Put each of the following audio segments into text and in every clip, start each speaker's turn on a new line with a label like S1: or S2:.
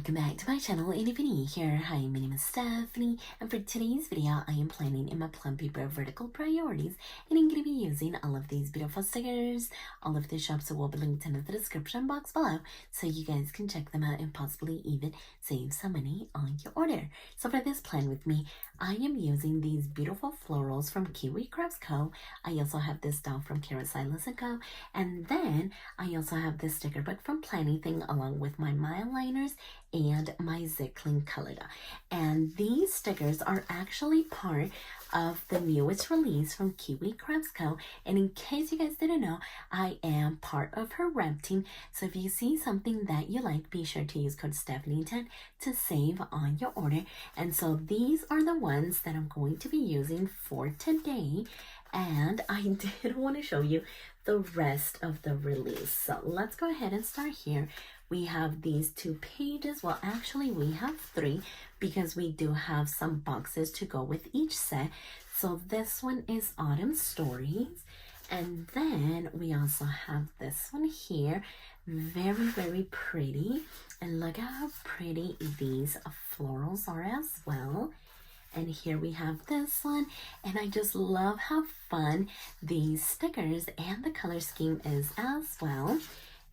S1: Welcome back to my channel, and if you're new here, hi, my name is Stephany, and for today's video, I am planning in my Plum Paper vertical priorities, and I'm going to be using all of these beautiful stickers. All of the shops will be linked in the description box below, so you guys can check them out and possibly even save some money on your order. So for this plan with me, I am using these beautiful florals from Kiwi Kraft Co. I also have this doll from Silas Co, and then I also have this sticker book from Planything along with my mile liners and my Zicklin color. And these stickers are actually part of the newest release from Kiwi Kraft Co. And in case you guys didn't know, I am part of her rep team. So if you see something that you like, be sure to use code Stephany10 to save on your order. And so these are the ones that I'm going to be using for today. And I did want to show you the rest of the release. So let's go ahead and start here. We have these 2 pages. Well, actually we have 3 because we do have some boxes to go with each set. So this one is Autumn Stories. And then we also have this one here. Very, very pretty. And look at how pretty these florals are as well. And here we have this one, and I just love how fun these stickers and the color scheme is as well.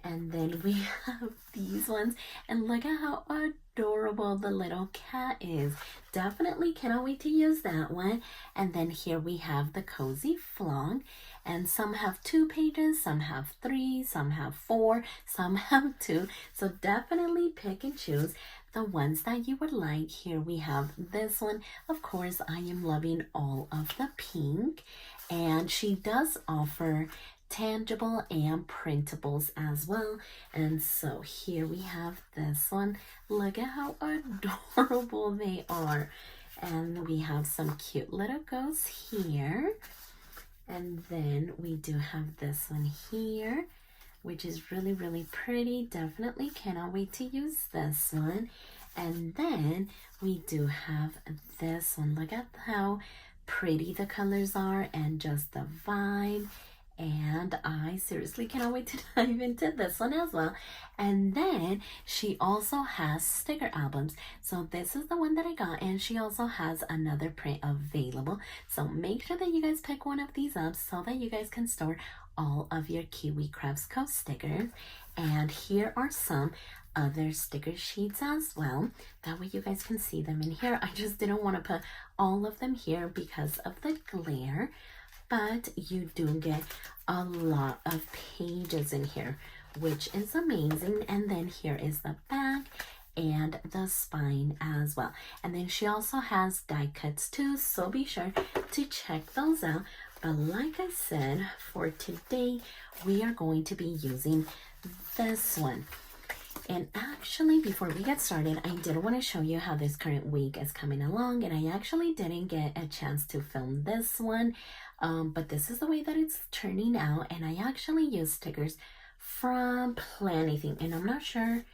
S1: And then we have these ones, and look at how adorable the little cat is. Definitely cannot wait to use that one. And then here we have the cozy vlog, and some have 2 pages, some have 3, some have 4, some have 2. So definitely pick and choose the ones that you would like. Here we have this one. Of course, I am loving all of the pink, and she does offer tangible and printables as well. And so here we have this one. Look at how adorable they are. And we have some cute little ghosts here. And then we do have this one here, which is really, really pretty. Definitely cannot wait to use this one. And then we do have this one. Look at how pretty the colors are and just the vibe. And I seriously cannot wait to dive into this one as well. And then she also has sticker albums. So this is the one that I got, and she also has another print available. So make sure that you guys pick one of these up so that you guys can store all of your Kiwi Kraft Co stickers. And here are some other sticker sheets as well. That way you guys can see them in here. I just didn't want to put all of them here because of the glare. But you do get a lot of pages in here, which is amazing. And then here is the back and the spine as well. And then she also has die cuts too, so be sure to check those out. But like I said, for today, we are going to be using this one. And actually, before we get started, I did want to show you how this current week is coming along. And I actually didn't get a chance to film this one. But this is the way that it's turning out. And I actually use stickers from Planything. And I'm not sure.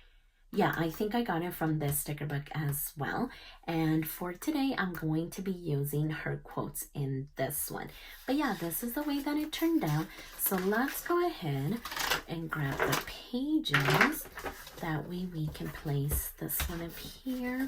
S1: Yeah, I think I got it from this sticker book as well. And for today, I'm going to be using her quotes in this one. But yeah, this is the way that it turned out. So let's go ahead and grab the pages. That way we can place this one up here.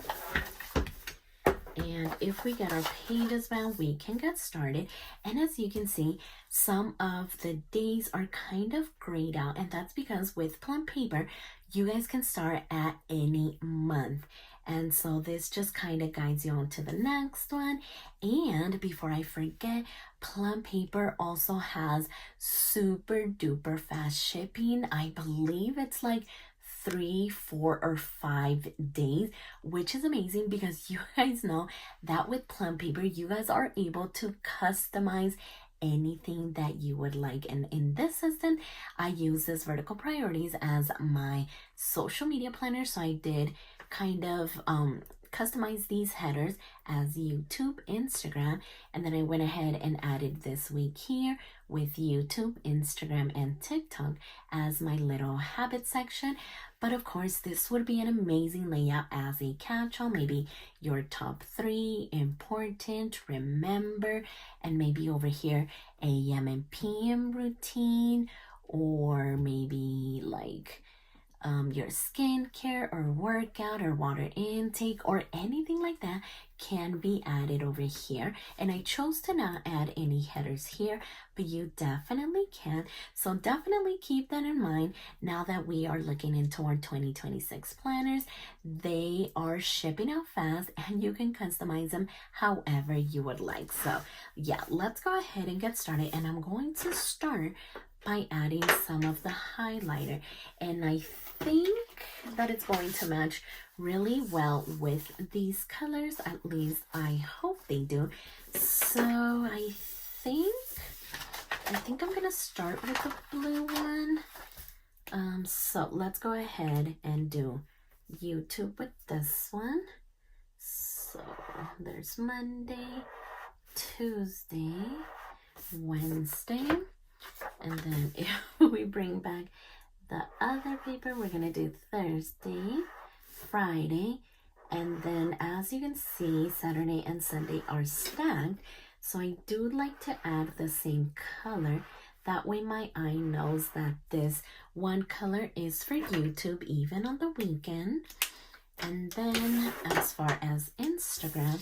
S1: And if we get our pages bound, we can get started. And as you can see, some of the days are kind of grayed out. And that's because with Plum Paper, you guys can start at any month. And so this just kind of guides you on to the next one. And before I forget, Plum Paper also has super duper fast shipping. I believe it's like 3, 4, or 5 days, which is amazing because you guys know that with Plum Paper, you guys are able to customize anything that you would like. And in this system, I use this vertical priorities as my social media planner. So I did kind of customize these headers as YouTube, Instagram, and then I went ahead and added this week here with YouTube, Instagram, and TikTok as my little habit section. But of course, this would be an amazing layout as a catch-all, maybe your top 3 important, remember, and maybe over here, AM and PM routine, or maybe like your skincare or workout or water intake or anything like that can be added over here. And I chose to not add any headers here, but you definitely can. So definitely keep that in mind now that we are looking into our 2026 planners. They are shipping out fast and you can customize them however you would like. So yeah, let's go ahead and get started. And I'm going to start by adding some of the highlighter, and I think that it's going to match really well with these colors. At least I hope they do. So I think I'm gonna start with the blue one. So let's go ahead and do YouTube with this one. So there's Monday, Tuesday, Wednesday, and then if we bring back the other paper, we're gonna do Thursday, Friday, and then as you can see, Saturday and Sunday are stacked. So I do like to add the same color. That way my eye knows that this one color is for YouTube even on the weekend. And then as far as Instagram,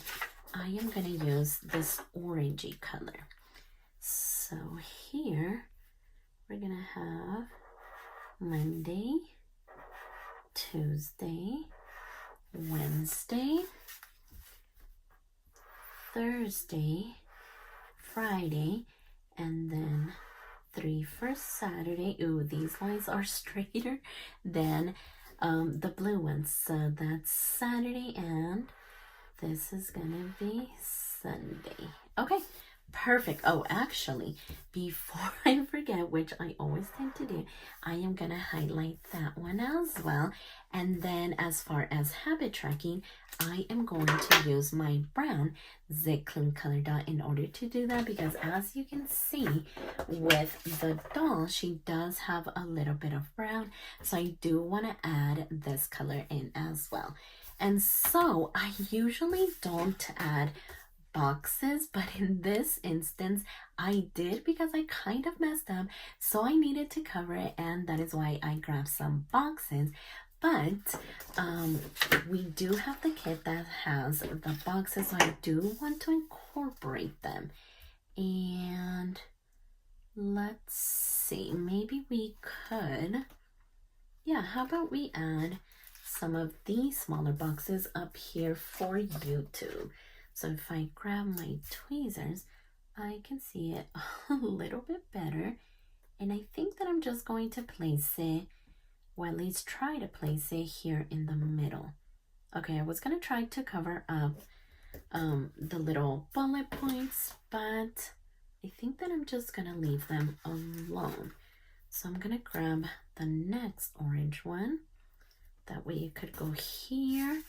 S1: I am gonna use this orangey color. So here we're gonna have Monday, Tuesday, Wednesday, Thursday, Friday, and then 3 for Saturday. Ooh, these lines are straighter than the blue ones. So that's Saturday, and this is gonna be Sunday. Okay, perfect. Oh, actually, before I forget, which I always tend to do, I am gonna highlight that one as well. And then as far as habit tracking, I am going to use my brown Zit Clean color dot in order to do that, because as you can see with the doll, she does have a little bit of brown. So I do want to add this color in as well. And so I usually don't add boxes, but in this instance I did because I kind of messed up, so I needed to cover it, and that is why I grabbed some boxes. But we do have the kit that has the boxes, so I do want to incorporate them. And let's see, maybe we could, yeah, how about we add some of these smaller boxes up here for YouTube. So if I grab my tweezers, I can see it a little bit better. And I think that I'm just going to place it, well, at least try to place it here in the middle. Okay, I was going to try to cover up the little bullet points, but I think that I'm just going to leave them alone. So I'm going to grab the next orange one. That way it could go here.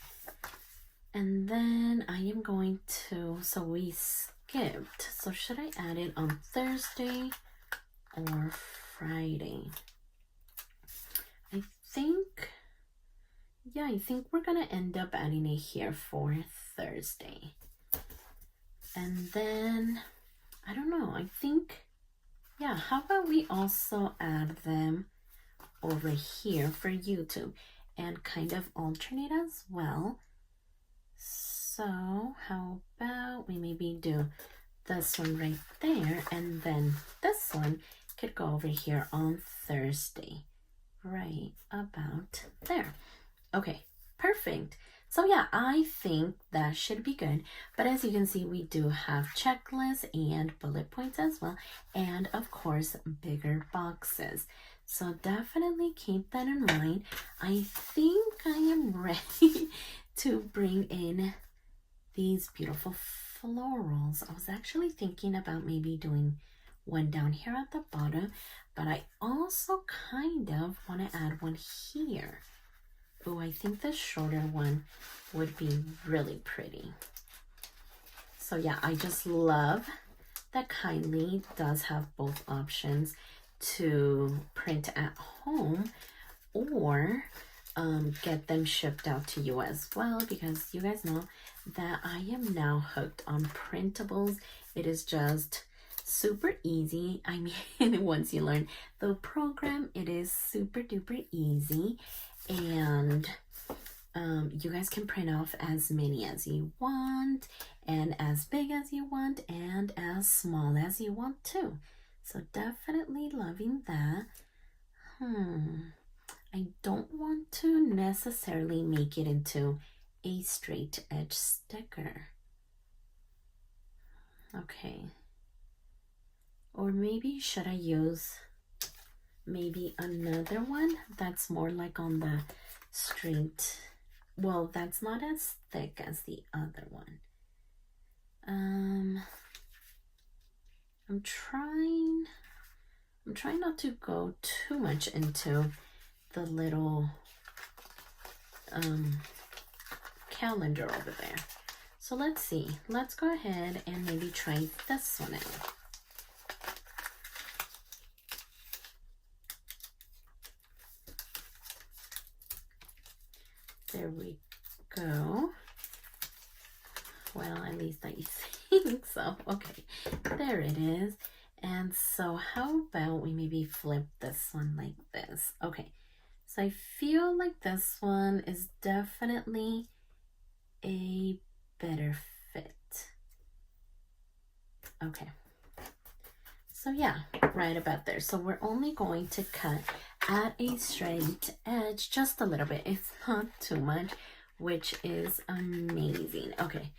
S1: And then I am going to, so we skipped. So should I add it on Thursday or Friday? I think, yeah, I think we're going to end up adding it here for Thursday. And then, I don't know, I think, yeah, how about we also add them over here for YouTube and kind of alternate as well. So how about we maybe do this one right there, and then this one could go over here on Thursday, right about there. Okay, perfect. So yeah, I think that should be good. But as you can see, we do have checklists and bullet points as well, and of course bigger boxes. So definitely keep that in mind. I think I am ready to bring in these beautiful florals. I was actually thinking about maybe doing one down here at the bottom, but I also kind of want to add one here. Oh, I think the shorter one would be really pretty. So yeah, I just love that Kindly does have both options to print at home or get them shipped out to you as well, because you guys know that I am now hooked on printables. It is just super easy. I mean, once you learn the program, it is super duper easy. And you guys can print off as many as you want, and as big as you want, and as small as you want too. So definitely loving that. I don't want to necessarily make it into a straight edge sticker. Okay. Or maybe should I use maybe another one that's more like on the straight, well, that's not as thick as the other one. I'm trying not to go too much into the little calendar over there. So let's see. Let's go ahead and maybe try this one out. There we go. Well, at least I think so. Okay, there it is. And so how about we maybe flip this one like this? Okay, so I feel like this one is definitely a better fit. Okay, so yeah, right about there. So we're only going to cut at a straight edge just a little bit. It's not too much, which is amazing. Okay,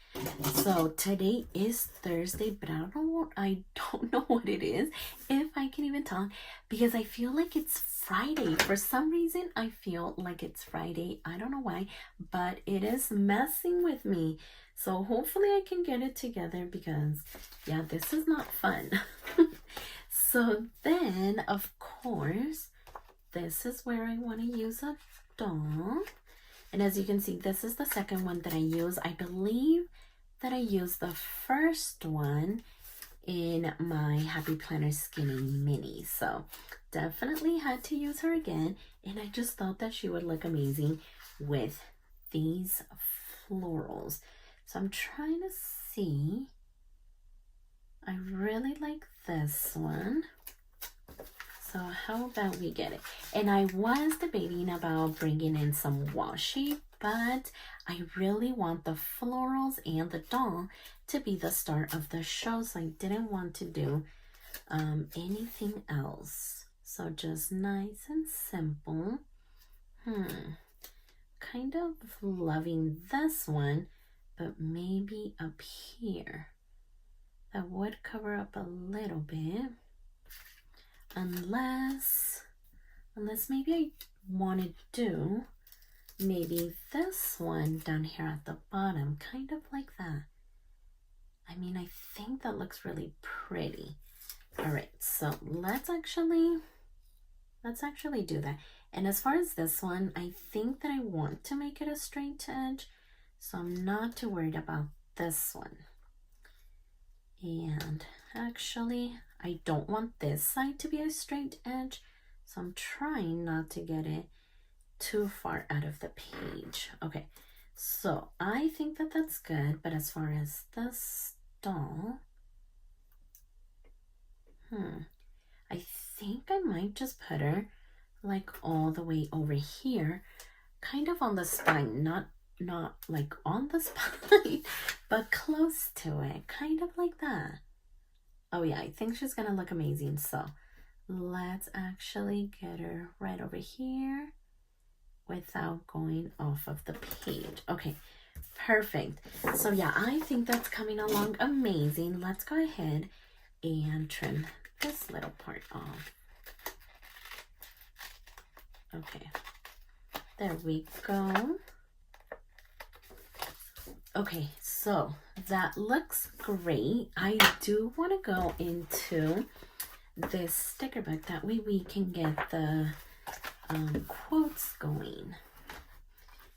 S1: so today is Thursday, but I don't know what it is, if I can even talk, because I feel like it's Friday. For some reason, I feel like it's Friday. I don't know why, but it is messing with me. So hopefully I can get it together, because yeah, this is not fun. So then, of course, this is where I want to use a doll. And as you can see, this is the second one that I use. I believe that I used the first one in my Happy Planner Skinny Mini. So definitely had to use her again. And I just thought that she would look amazing with these florals. So I'm trying to see. I really like this one. So how about we get it? And I was debating about bringing in some washi, but I really want the florals and the doll to be the start of the show. So I didn't want to do anything else. So just nice and simple. Kind of loving this one, but maybe up here. That would cover up a little bit. Unless maybe I want to do maybe this one down here at the bottom, kind of like that. I mean, I think that looks really pretty. All right, so let's actually do that. And as far as this one, I think that I want to make it a straight edge, so I'm not too worried about this one. And actually, I don't want this side to be a straight edge, so I'm trying not to get it too far out of the page. Okay, so I think that that's good, but as far as this doll, I think I might just put her like all the way over here, kind of on the spine, not like on the spine, but close to it, kind of like that. Oh yeah, I think she's gonna look amazing. So let's actually get her right over here without going off of the page. Okay, perfect. So yeah, I think that's coming along amazing. Let's go ahead and trim this little part off. Okay, there we go. Okay, so that looks great. I do want to go into this sticker book. That way we can get the quotes going.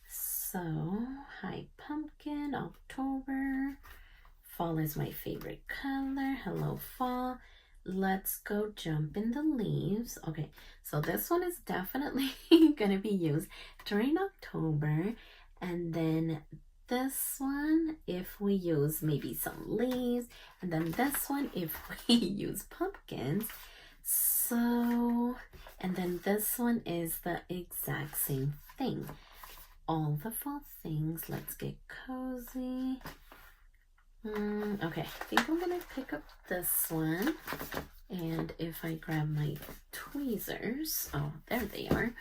S1: So, hi pumpkin, October. Fall is my favorite color. Hello fall. Let's go jump in the leaves. Okay, so this one is definitely going to be used during October. And then this one if we use maybe some leaves, and then this one if we use pumpkins. So, and then this one is the exact same thing. All the fall things. Let's get cozy. Okay, I think I'm gonna pick up this one. And if I grab my tweezers, oh, there they are.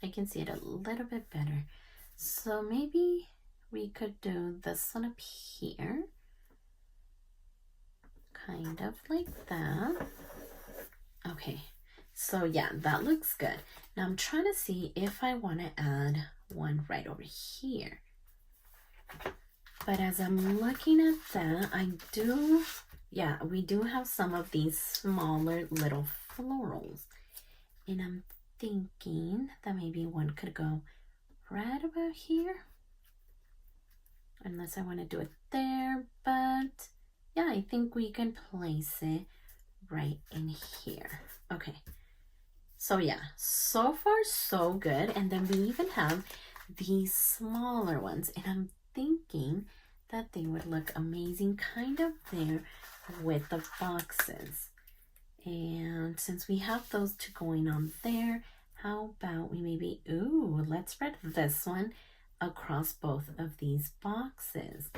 S1: I can see it a little bit better. So maybe we could do this one up here. Kind of like that. Okay, so yeah, that looks good. Now I'm trying to see if I want to add one right over here. But as I'm looking at that, we do have some of these smaller little florals. And I'm thinking that maybe one could go right about here. Unless I want to do it there, but yeah, I think we can place it right in here. Okay, so yeah, so far so good. And then we even have these smaller ones, and I'm thinking that they would look amazing kind of there with the boxes. And since we have those two going on there, how about we maybe, let's spread this one across both of these boxes.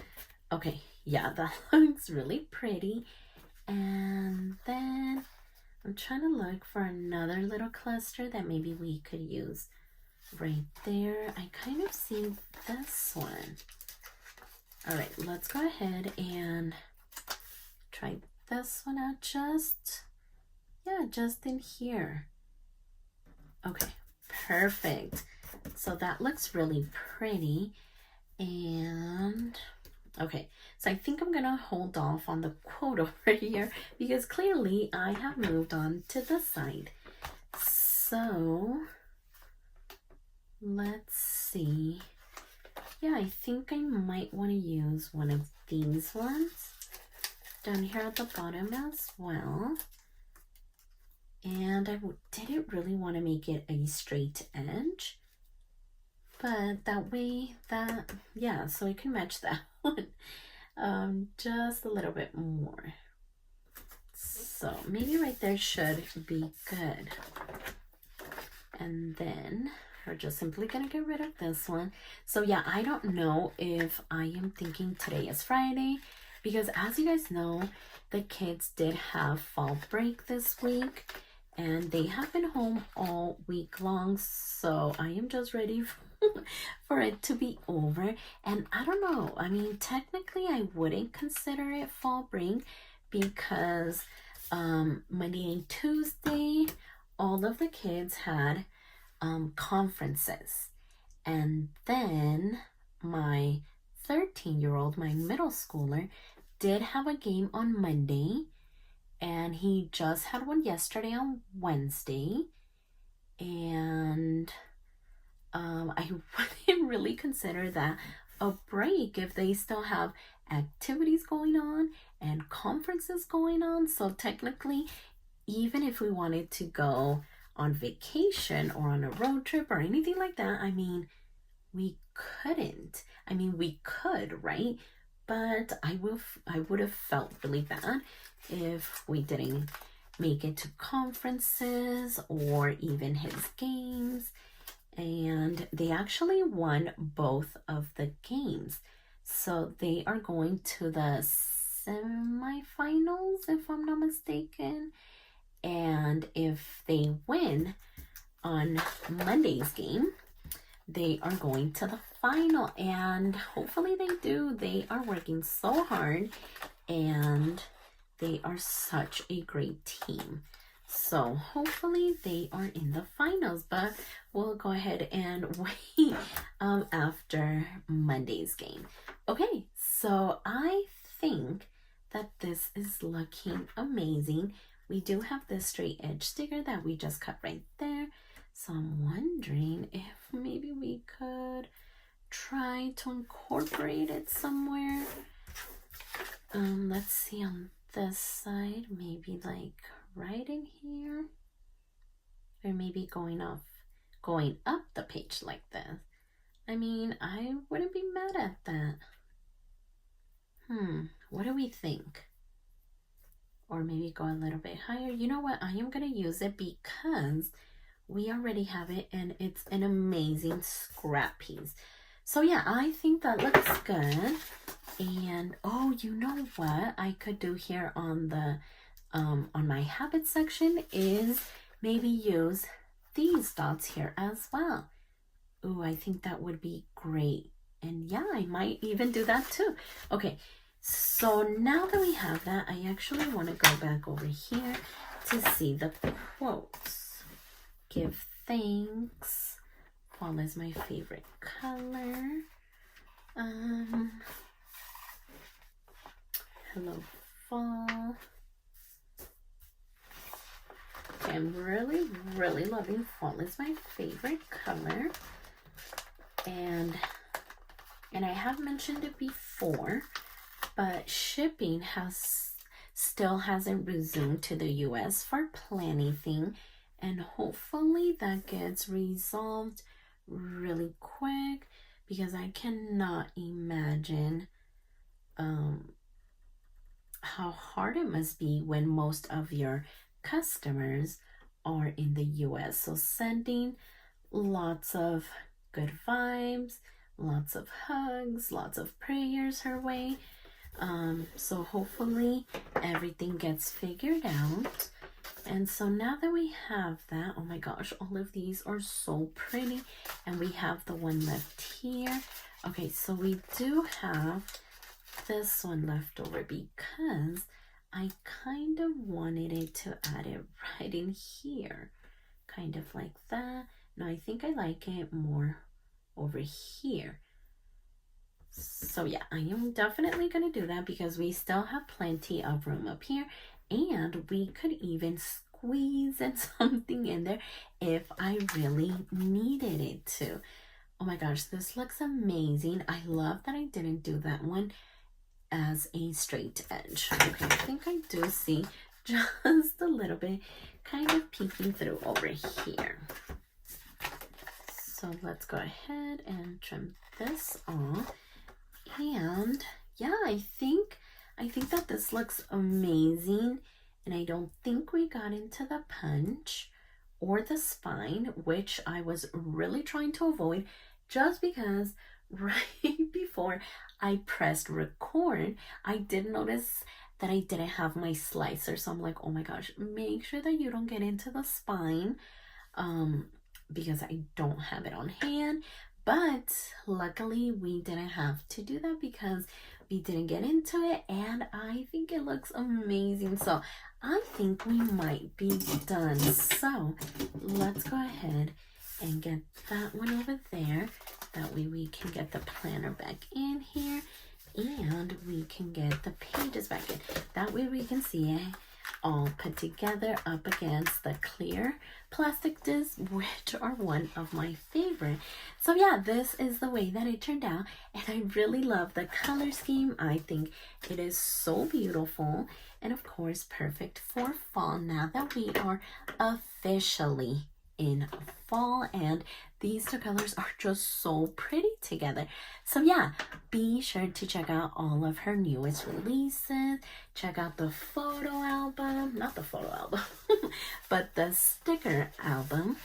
S1: Okay, yeah, that looks really pretty. And then I'm trying to look for another little cluster that maybe we could use right there. I kind of see this one. All right, let's go ahead and try this one out just in here. Okay, perfect. So that looks really pretty. And okay, so I think I'm gonna hold off on the quote over here because clearly I have moved on to the side. So let's see. Yeah, I think I might want to use one of these ones down here at the bottom as well. And I didn't really want to make it a straight edge, but that way so I can match that one just a little bit more. So maybe right there should be good. And then we're just simply gonna get rid of this one. So yeah, I don't know if I am thinking today is Friday, because as you guys know, the kids did have fall break this week and they have been home all week long. So I am just ready for it to be over. And I don't know, I mean, technically I wouldn't consider it fall break because Monday and Tuesday, all of the kids had conferences. And then my 13-year-old, my middle schooler, did have a game on Monday, and he just had one yesterday on Wednesday. And I wouldn't really consider that a break if they still have activities going on and conferences going on. So technically, even if we wanted to go on vacation or on a road trip or anything like that, I mean, we couldn't. I mean, we could, right? But I would have felt really bad if we didn't make it to conferences or even his games. And they actually won both of the games. So they are going to the semifinals, if I'm not mistaken. And if they win on Monday's game, they are going to the final. And hopefully they do. They are working so hard and they are such a great team. So hopefully they are in the finals, but we'll go ahead and wait after Monday's game. Okay, so I think that this is looking amazing. We do have this straight edge sticker that we just cut right there. So I'm wondering if maybe we could try to incorporate it somewhere. Let's see on this side, maybe like right in here. Or maybe going up the page like this. I mean, I wouldn't be mad at that. What do we think? Or maybe go a little bit higher. You know what? I am going to use it because we already have it and it's an amazing scrap piece. So yeah, I think that looks good. And oh, you know what I could do here on the on my habit section is maybe use these dots here as well. Oh, I think that would be great. And yeah, I might even do that too. Okay, so now that we have that, I actually want to go back over here to see the quotes. Give thanks. Fall is my favorite color. Hello, fall. Okay, I'm really loving fall. Is my favorite color. And I have mentioned it before, but shipping still hasn't resumed to the US for Planything, and hopefully that gets resolved really quick, because I cannot imagine how hard it must be when most of your customers are in the US. So sending lots of good vibes, lots of hugs, lots of prayers her way. So hopefully everything gets figured out. And so now that we have that, oh my gosh, all of these are so pretty. And we have the one left here. Okay, so we do have this one left over because I kind of wanted it to add it right in here. Kind of like that. No, I think I like it more over here. So yeah, I am definitely going to do that because we still have plenty of room up here. And we could even squeeze in something in there if I really needed it to. Oh my gosh, this looks amazing. I love that I didn't do that one as a straight edge. Okay, I think I do see just a little bit kind of peeking through over here. So let's go ahead and trim this off. And yeah, I think that this looks amazing. And I don't think we got into the punch or the spine, which I was really trying to avoid, just because right before I pressed record, I did notice that I didn't have my slicer. So I'm like, oh my gosh, make sure that you don't get into the spine, because I don't have it on hand. But luckily we didn't have to do that because we didn't get into it, and I think it looks amazing. So I think we might be done. So let's go ahead and get that one over there. That way we can get the planner back in here and we can get the pages back in. That way we can see it all put together up against the clear plastic discs, which are one of my favorite. So yeah, this is the way that it turned out, and I really love the color scheme. I think it is so beautiful, and of course perfect for fall now that we are officially in fall, and these two colors are just so pretty together. So yeah, be sure to check out all of her newest releases. Check out the photo album, not the photo album, but the sticker album.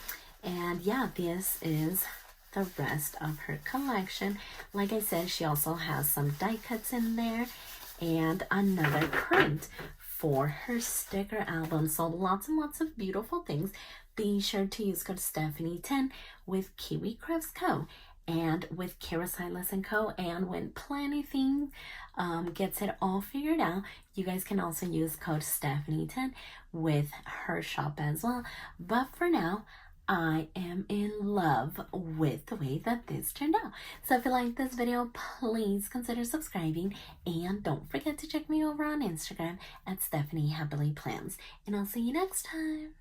S1: And yeah, this is the rest of her collection. Like I said, she also has some die cuts in there and another print for her sticker album. So lots and lots of beautiful things. Be sure to use code Stephany10 with Kiwi Kraft Co and with Silas Co. And when Planything gets it all figured out, you guys can also use code Stephany10 with her shop as well. But for now, I am in love with the way that this turned out. So if you like this video, please consider subscribing, and don't forget to check me over on Instagram at stephanyhappilyplans. And I'll see you next time.